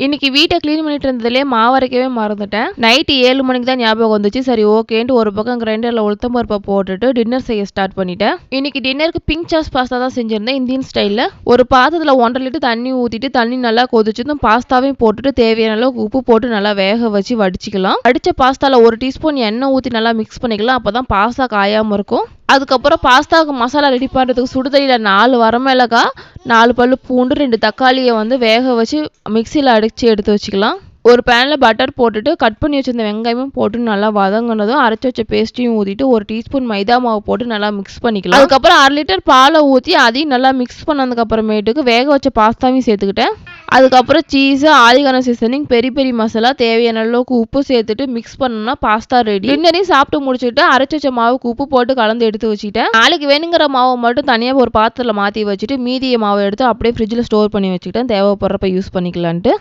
இன்னைக்கு வீட்ட கிளீன் பண்ணிட்டு இருந்ததுலயே மாவு அரைக்கவே மறந்துட்டேன். நைட் 7 மணிக்கு தான் ஞாபகம் வந்துச்சு. சரி ஓகேன்ட்டு ஒரு பக்கம் கிரைண்டர்ல உளுத்தம் பருப்ப போட்டுட்டு டின்னர் செய்ய ஸ்டார்ட் பண்ணிட்டேன். இன்னைக்கு டின்னருக்கு பிங்க் சாஸ் பாஸ்தா தான் செஞ்சிருந்தேன் இந்தியன் ஸ்டைல்ல. ஒரு பாத்திரத்துல 1.5 லிட்டர் தண்ணி ஊத்திட்டு தண்ணி நல்லா கொதிச்சதும் பாஸ்தாவையும் போட்டுட்டு தேவையான அளவுக்கு உப்பு போட்டு நல்லா வேக வச்சு வடிச்சுக்கலாம். வடிச்ச பாஸ்தால 1 டீஸ்பூன் எண்ணெய் ஊத்தி நல்லா மிக்ஸ் பண்ணிக்கலாம். அப்பதான் பாஸ்தா காயாம இருக்கும். அதுக்கப்புறம் பாஸ்தாவுக்கு மசாலா ரெடி பண்ணுறதுக்கு சுடுதண்ணியில் 4 வரமிளகாய், 4 பல்லு பூண்டு, 2 தக்காளியை வந்து வேக வச்சு மிக்சியில் அடித்து எடுத்து வச்சுக்கலாம். ஒரு பேனில் பட்டர் போட்டுட்டு கட் பண்ணி வச்சிருந்த வெங்காயமும் போட்டு நல்லா வதங்கினதும் அரைச்சி வச்ச பேஸ்ட்டையும் ஊற்றிட்டு 1 டீஸ்பூன் மைதா மாவு போட்டு நல்லா மிக்ஸ் பண்ணிக்கலாம். அதுக்கப்புறம் 1/2 லிட்டர் பாலை ஊற்றி அதையும் நல்லா மிக்ஸ் பண்ணதுக்கப்புறமேட்டுக்கு வேக வச்ச பாஸ்தாவையும் சேர்த்துக்கிட்டேன். அதுக்கப்புறம் சீஸு, ஆரிகானோ சீசனிங், பெரி பெரி மசாலா, தேவையான அளவுக்கு உப்பு சேர்த்துட்டு மிக்ஸ் பண்ணோம்னா பாஸ்தா ரெடி. டின்னரையும் சாப்பிட்டு முடிச்சுட்டு அரைச்சி வச்ச மாவுக்கு உப்பு போட்டு கலந்து எடுத்து வச்சுட்டேன். நாளைக்கு வேணுங்கிற மாவை மட்டும் தனியாக ஒரு பாத்திரத்தில் மாற்றி வச்சுட்டு மீதிய மாவை எடுத்து அப்படியே ஃப்ரிட்ஜில் ஸ்டோர் பண்ணி வச்சுக்கிட்டேன். தேவைப்படுறப்ப யூஸ் பண்ணிக்கலான்ட்டு.